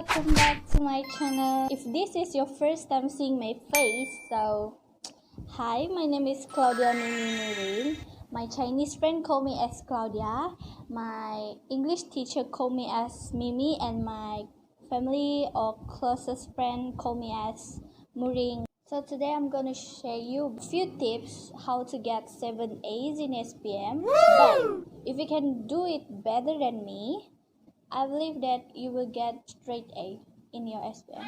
welcome back to my channel. If this is your first time seeing my face, so hi, my name is Claudia Mimi Nurin. My Chinese friend call me as Claudia. My English teacher call me as Mimi, and my family or closest friend call me as Muring. So today I'm gonna share you a few tips how to get 7 A's in SPM. But if you can do it better than me, I believe that you will get straight A in your SPM.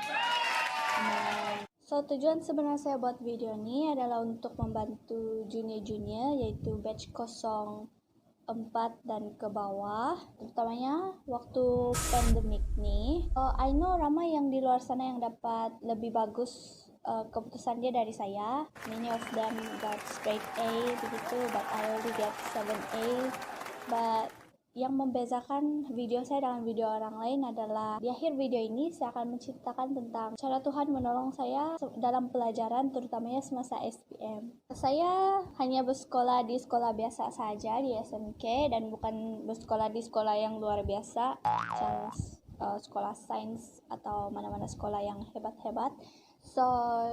So tujuan sebenarnya saya buat video ini adalah untuk membantu junior-junior, yaitu batch 04 dan ke bawah, terutamanya waktu pandemik nih. I know ramai yang di luar sana yang dapat lebih bagus keputusan dia dari saya. Many of them got straight A begitu, but I only get 7A. But yang membedakan video saya dengan video orang lain adalah di akhir video ini saya akan menceritakan tentang cara Tuhan menolong saya dalam pelajaran, terutamanya semasa SPM. Saya hanya bersekolah di sekolah biasa saja di SMK dan bukan bersekolah di sekolah yang luar biasa, sekolah sains atau mana-mana sekolah yang hebat-hebat. So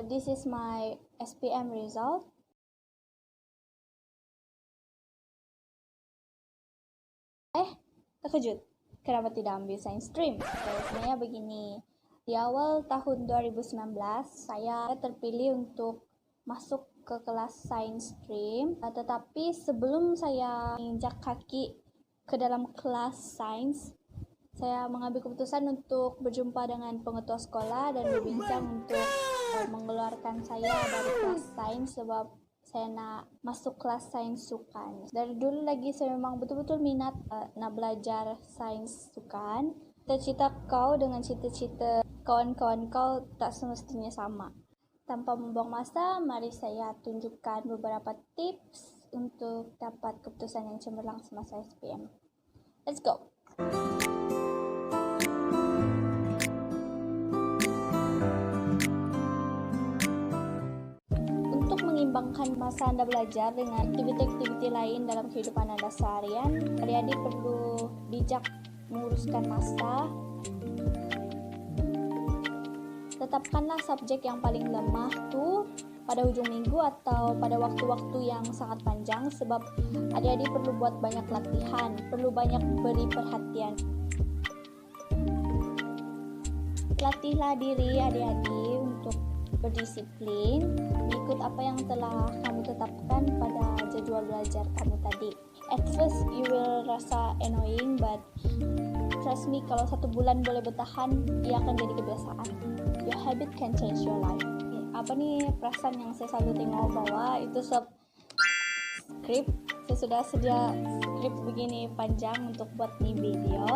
this is my SPM result. Terkejut, kenapa tidak ambil science stream? Sebenarnya begini, di awal tahun 2019 saya terpilih untuk masuk ke kelas science stream, tetapi sebelum saya menginjak kaki ke dalam kelas science, saya mengambil keputusan untuk berjumpa dengan pengetua sekolah dan berbincang untuk mengeluarkan saya dari kelas science sebab saya nak masuk kelas sains sukan. Dari dulu lagi saya memang betul-betul minat nak belajar sains sukan. Cita-cita kau dengan cita-cita kawan-kawan kau tak semestinya sama. Tanpa membuang masa, mari saya tunjukkan beberapa tips untuk dapat keputusan yang cemerlang semasa SPM. Let's go! Mengimbangkan masa Anda belajar dengan aktiviti-aktiviti lain dalam kehidupan Anda seharian, adik-adik perlu bijak menguruskan masa. Tetapkanlah subjek yang paling lemah tuh pada ujung minggu atau pada waktu-waktu yang sangat panjang, sebab adik-adik perlu buat banyak latihan, perlu banyak beri perhatian. Latihlah diri adik-adik untuk berdisiplin, mengikut apa yang telah kamu tetapkan pada jadwal belajar kamu tadi. At first you will rasa annoying, but trust me, kalau 1 bulan boleh bertahan, ia akan jadi kebiasaan. Your habit can change your life. Apa nih perasaan yang saya selalu tengok bahwa itu skrip. Saya sudah sedia skrip begini panjang untuk buat nih video.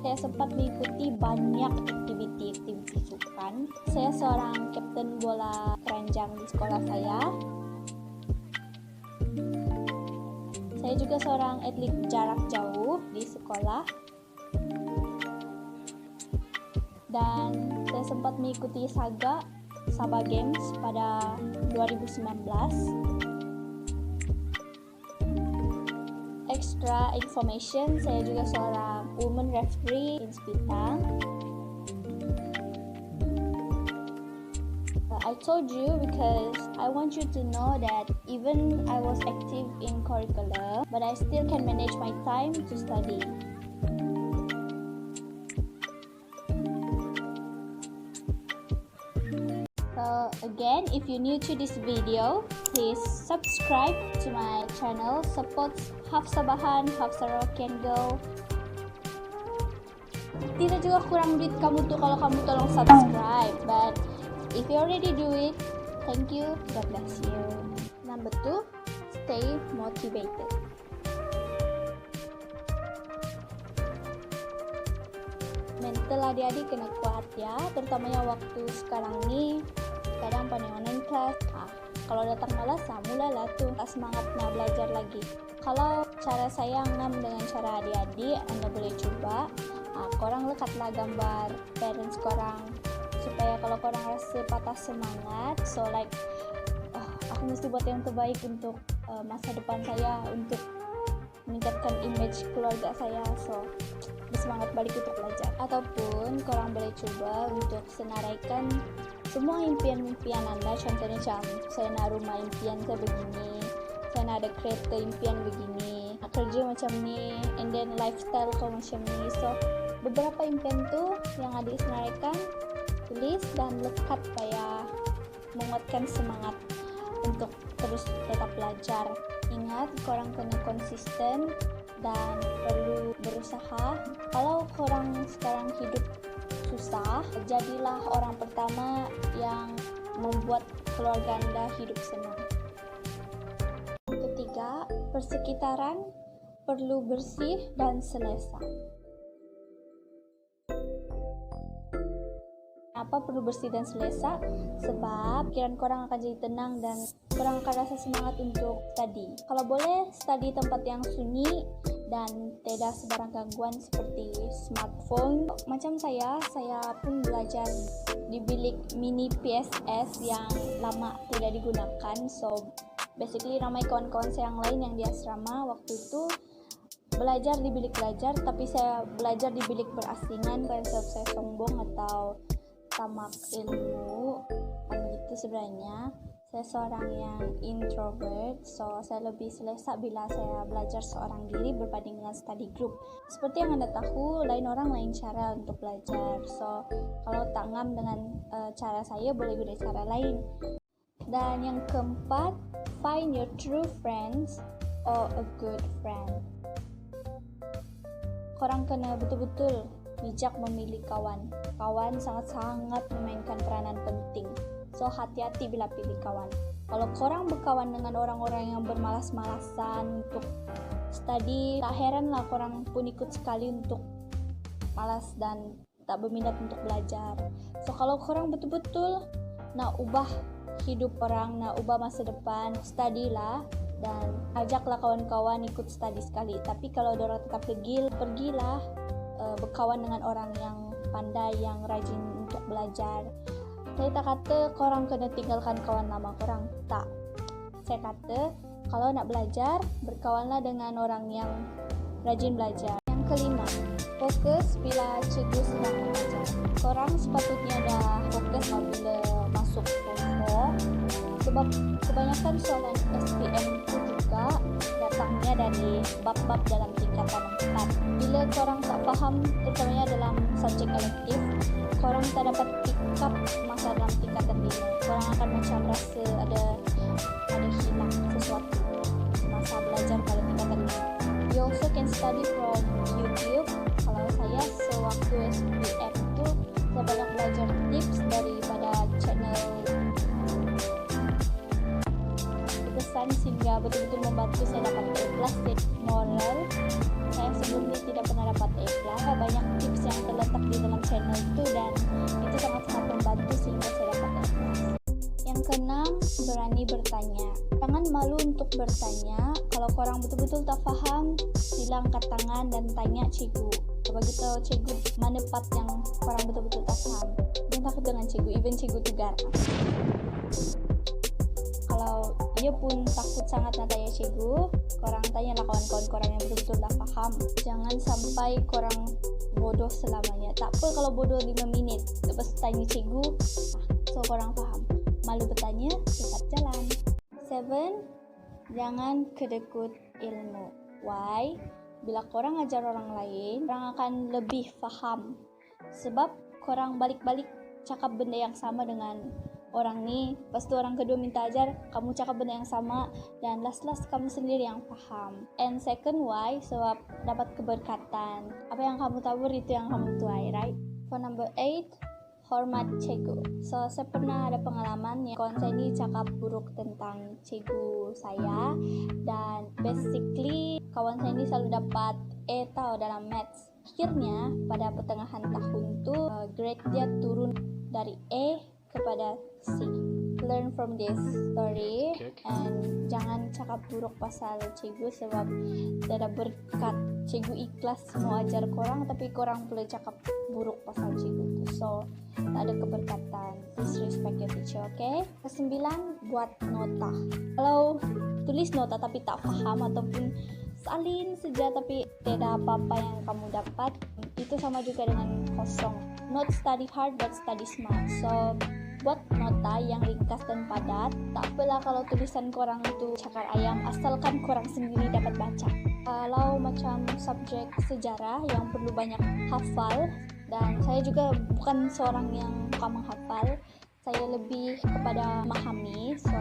Saya sempat mengikuti banyak aktiviti sukan. Saya seorang kapten bola keranjang di sekolah saya. Saya juga seorang atlet jarak jauh di sekolah. Dan saya sempat mengikuti Sabah Games pada 2019. Extra information, saya juga seorang women referee in Spitang. I told you because I want you to know that even I was active in curriculum, but I still can manage my time to study. So again, if you're new to this video, please subscribe to my channel. Support Hafsa Bahan, Hafsa Rock and Go. Tidak juga kurang duit kamu tuh kalau kamu tolong subscribe, but if you already do it, thank you, God bless you. Number 2, stay motivated. Mental adik-adik kena kuat ya, terutamanya waktu sekarang nih. Kadang pada online class, kalau datang malas, mulailah tuh tak semangat nak belajar lagi. Kalau cara saya ngam dengan cara adik-adik, Anda boleh coba. Korang lekatlah gambar parents korang, supaya kalau korang rasa patah semangat, so like aku mesti buat yang terbaik untuk masa depan saya, untuk meningkatkan image keluarga saya. So bersemangat balik untuk belajar. Ataupun korang boleh coba untuk senaraikan semua impian-impian anda. Contohnya macam saya nak rumah impian saya begini, saya nak ada kereta impian begini, nak kerja macam ni, and then lifestyle kau macam ni. So beberapa impian tu yang adik senaraikan, tulis dan lekat supaya menguatkan semangat untuk terus tetap belajar. Ingat, korang kena konsisten dan perlu berusaha. Kalau korang sekarang hidup susah, jadilah orang pertama yang membuat keluarga anda hidup senang. Ketiga, persekitaran perlu bersih dan selesa. Apa perlu bersih dan selesa? Sebab pikiran korang akan jadi tenang dan korang akan rasa semangat untuk study. Kalau boleh, study tempat yang sunyi dan tidak sebarang gangguan seperti smartphone. Macam saya pun belajar di bilik mini PSS yang lama tidak digunakan. So basically ramai kawan-kawan saya yang lain yang di asrama waktu itu belajar di bilik belajar, tapi saya belajar di bilik berasingan. Bukan sebab saya sombong atau tamak ilmu kan gitu. Sebenarnya saya seorang yang introvert, so saya lebih selesa bila saya belajar seorang diri berbanding dengan study group. Seperti yang anda tahu, lain orang lain cara untuk belajar. So kalau tak ngam dengan cara saya, boleh guna cara lain. Dan yang keempat, find your true friends or a good friend. Korang kena betul-betul bijak memilih kawan. Kawan sangat-sangat memainkan peranan penting. So hati-hati bila pilih kawan. Kalau korang berkawan dengan orang-orang yang bermalas-malasan untuk study, tak heranlah korang pun ikut sekali untuk malas dan tak berminat untuk belajar. So kalau korang betul-betul nak ubah hidup orang, nak ubah masa depan, study lah dan ajaklah kawan-kawan ikut study sekali. Tapi kalau dorang tetap degil, pergilah berkawan dengan orang yang pandai, yang rajin untuk belajar. Saya tak kata korang kena tinggalkan kawan lama korang, tak. Saya kata kalau nak belajar, berkawanlah dengan orang yang rajin belajar. Yang kelima, fokus bila cikgu sedang mengajar. Korang sepatutnya dah fokus bila masuk form 4, sebab kebanyakan soalan SPM itu juga datangnya dari bab-bab dalam tingkatan 4. Bila korang tak faham, terutamanya dalam subjek elektif, korang tak dapat pick up masa dalam tingkatan 5. Korang akan macam rasa ada hilang sesuatu masa belajar pada tingkatan 5. You also can study from YouTube. Kalau saya sewaktu SPM itu, saya banyak belajar tips daripada channel berkesan sehingga betul-betul membantu saya dapat A+ di moral. Saya sebelumnya tidak pernah dapat A+. Banyak tips yang terletak di dalam channel itu dan itu sangat-sangat membantu sehingga saya dapat A+. Yang keenam, berani bertanya. Jangan malu untuk bertanya. Kalau korang betul-betul tak faham, sila angkat tangan dan tanya cikgu. Bagi tahu cikgu mana part yang korang betul-betul tak faham. Jangan takut dengan cikgu, even cikgu tegar. Kalau dia pun takut sangat nak tanya cikgu, korang tanyalah kawan-kawan korang yang betul-betul dah faham. Jangan sampai korang bodoh selamanya. Tak apa kalau bodoh 5 minit, lepas tanya cikgu, so korang faham. Malu bertanya, tetap jalan. 7. Jangan kedekut ilmu. Why? Bila korang ajar orang lain, korang akan lebih faham. Sebab korang balik-balik cakap benda yang sama dengan orang ni, lepas tu orang kedua minta ajar, kamu cakap benda yang sama, dan last kamu sendiri yang faham. And second, why? Sebab dapat keberkatan. Apa yang kamu tabur, itu yang kamu tuai, right? For number 8, hormat cikgu. So saya pernah ada pengalaman yang kawan saya ni cakap buruk tentang cikgu saya, dan basically kawan saya ni selalu dapat A tau dalam maths. Akhirnya pada pertengahan tahun tu grade dia turun dari A kepada C. Learn from this story and jangan cakap buruk pasal cikgu, sebab saya dah berkat cikgu ikhlas mau ajar korang, tapi korang boleh cakap buruk pasal cikgu tu. So tak ada keberkatan. Please respect your teacher, okay? Ke-9, buat nota. Kalau tulis nota tapi tak faham ataupun salin saja tapi tidak apa-apa yang kamu dapat. Itu sama juga dengan kosong. Not study hard but study smart. So buat nota yang ringkas dan padat. Tak apalah kalau tulisan korang itu cakar ayam, asalkan korang sendiri dapat baca. Kalau macam subjek sejarah yang perlu banyak hafal, dan saya juga bukan seorang yang suka menghafal, saya lebih kepada memahami. So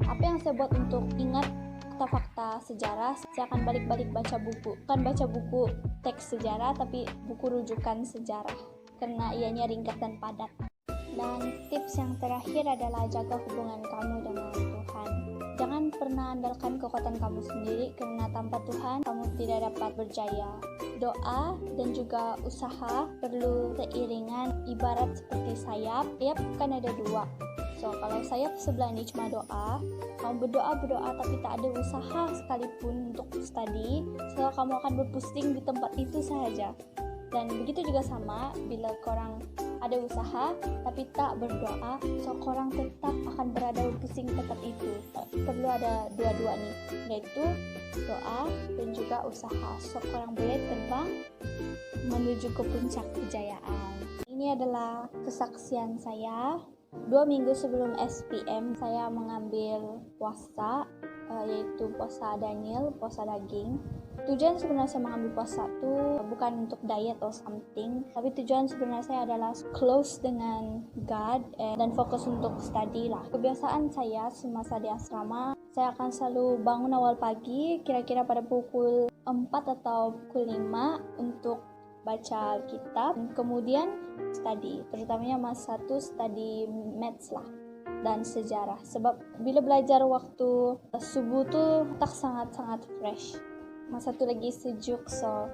apa yang saya buat untuk ingat fakta-fakta sejarah, saya akan balik-balik baca buku. Bukan baca buku teks sejarah, tapi buku rujukan sejarah, karena ianya ringkas dan padat. Dan tips yang terakhir adalah jaga hubungan kamu dengan Tuhan. Jangan pernah andalkan kekuatan kamu sendiri, karena tanpa Tuhan kamu tidak dapat berjaya. Doa dan juga usaha perlu seiringan, ibarat seperti sayap. Sayap kan ada dua. So kalau sayap sebelah ini cuma doa, kamu berdoa tapi tak ada usaha sekalipun untuk study, so kamu akan berpusing di tempat itu sahaja. Dan begitu juga sama bila korang ada usaha tapi tak berdoa, so korang tetap akan berada berpusing di tempat itu. Perlu ada dua-dua nih, yaitu doa dan juga usaha. So korang boleh terbang menuju ke puncak kejayaan. Ini adalah kesaksian saya. 2 minggu sebelum SPM saya mengambil puasa, yaitu puasa Daniel, puasa daging. Tujuan sebenarnya saya mengambil puasa itu bukan untuk diet atau something, tapi tujuan sebenarnya saya adalah close dengan God dan fokus untuk study lah. Kebiasaan saya semasa di asrama, saya akan selalu bangun awal pagi, kira-kira pada pukul 4 atau pukul 5 untuk baca Alkitab, kemudian study, terutamanya masa 1 study maths lah dan sejarah. Sebab bila belajar waktu subuh tuh tak sangat-sangat fresh, masa 1 lagi sejuk, so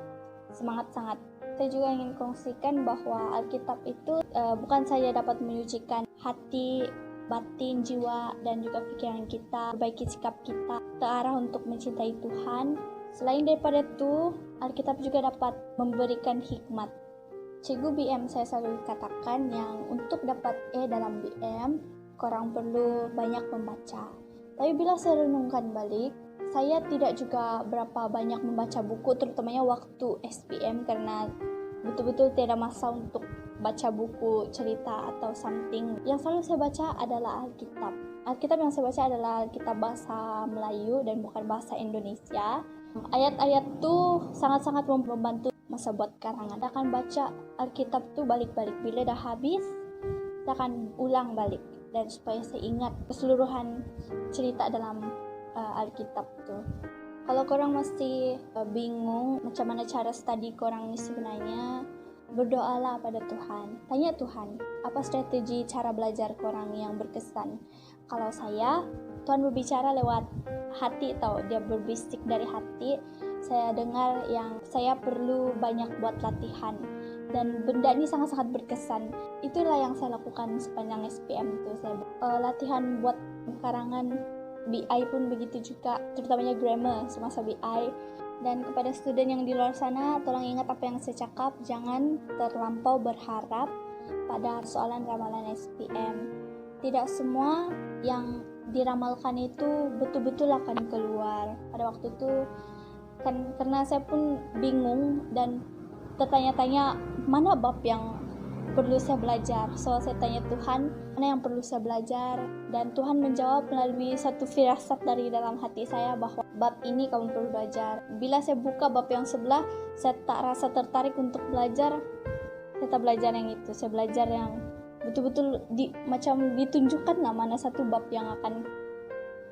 semangat sangat. Saya juga ingin kongsikan bahwa Alkitab itu bukan saja dapat menyucikan hati, batin, jiwa, dan juga pikiran kita, perbaiki sikap kita ke arah untuk mencintai Tuhan. Selain daripada itu, Alkitab juga dapat memberikan hikmat. Cikgu BM saya selalu katakan yang untuk dapat E dalam BM, korang perlu banyak membaca. Tapi bila saya renungkan balik, saya tidak juga berapa banyak membaca buku, terutamanya waktu SPM, karena betul-betul tiada masa untuk baca buku cerita atau something. Yang selalu saya baca adalah Alkitab. Alkitab yang saya baca adalah Alkitab bahasa Melayu dan bukan bahasa Indonesia. Ayat-ayat tuh sangat-sangat membantu masa buat karangan. Kita akan baca Alkitab tuh balik-balik. Bila dah habis, kita akan ulang balik, dan supaya saya ingat keseluruhan cerita dalam Alkitab tuh. Kalau korang masih bingung macam mana cara study korang ni sebenarnya, berdoalah pada Tuhan. Tanya Tuhan, apa strategi cara belajar korang yang berkesan? Kalau saya, Tuhan berbicara lewat hati, atau dia berbisik dari hati. Saya dengar yang saya perlu banyak buat latihan, dan benda ini sangat-sangat berkesan. Itulah yang saya lakukan sepanjang SPM itu. Saya latihan buat karangan, BI pun begitu juga, terutamanya grammar semasa BI. Dan kepada student yang di luar sana, tolong ingat apa yang saya cakap, jangan terlampau berharap pada soalan ramalan SPM. Tidak semua yang diramalkan itu betul-betul akan keluar. Pada waktu itu kan, karena saya pun bingung dan tertanya-tanya mana bab yang perlu saya belajar. So saya tanya Tuhan, mana yang perlu saya belajar, dan Tuhan menjawab melalui satu firasat dari dalam hati saya bahwa bab ini kamu perlu belajar. Bila saya buka bab yang sebelah, saya tak rasa tertarik untuk belajar. Saya tak belajar yang itu. Saya belajar yang betul-betul macam ditunjukkan lah mana satu bab yang akan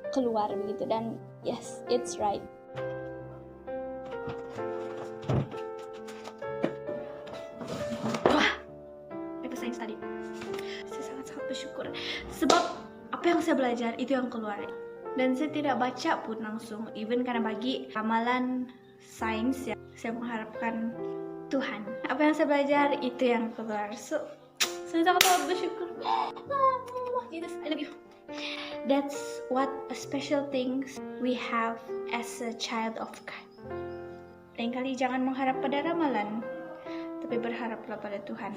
keluar begitu. Dan yes, it's right. Wah, paper science tadi saya sangat-sangat bersyukur, sebab apa yang saya belajar itu yang keluar. Dan saya tidak baca pun langsung, even karena bagi ramalan sains ya, saya mengharapkan Tuhan, apa yang saya belajar itu yang keluar. So saya sangat-sangat bersyukur. Jesus, I love you. That's what a special things we have as a child of God. Lain kali jangan mengharap pada ramalan, tapi berharaplah pada Tuhan.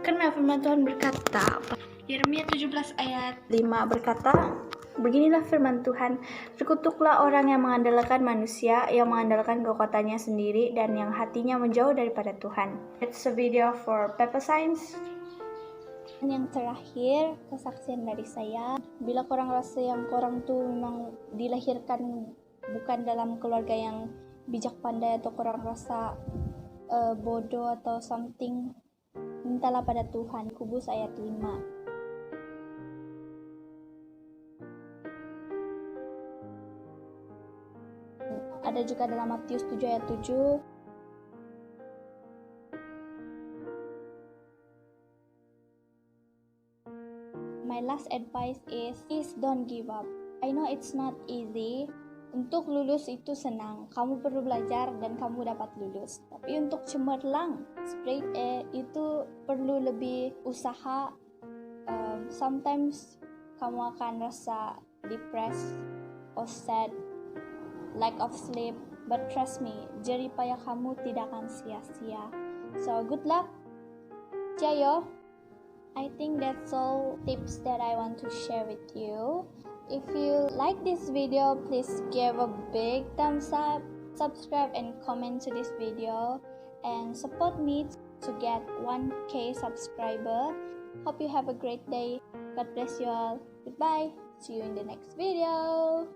Karena firman Tuhan berkata, Yeremia 17 ayat 5 berkata, Beginilah firman Tuhan, terkutuklah orang yang mengandalkan manusia, yang mengandalkan kekuatannya sendiri, dan yang hatinya menjauh daripada Tuhan. It's a video for Pepper Science. Yang terakhir, kesaksian dari saya, bila korang rasa yang korang tuh memang dilahirkan bukan dalam keluarga yang bijak pandai, atau korang rasa bodoh atau something, mintalah pada Tuhan. Yakobus ayat 5. Ada juga dalam Matius 7 ayat 7. My last advice is don't give up. I know it's not easy. Untuk lulus itu senang. Kamu perlu belajar dan kamu dapat lulus. Tapi untuk cemerlang, straight A itu perlu lebih usaha. Sometimes kamu akan rasa depressed or sad, lack of sleep, but trust me, jerih payah kamu tidak akan sia-sia. So good luck, jayo. I think that's all tips that I want to share with you. If you like this video, please give a big thumbs up, subscribe and comment to this video, and support me to get 1K subscriber. Hope you have a great day. God bless you all. Goodbye. See you in the next video.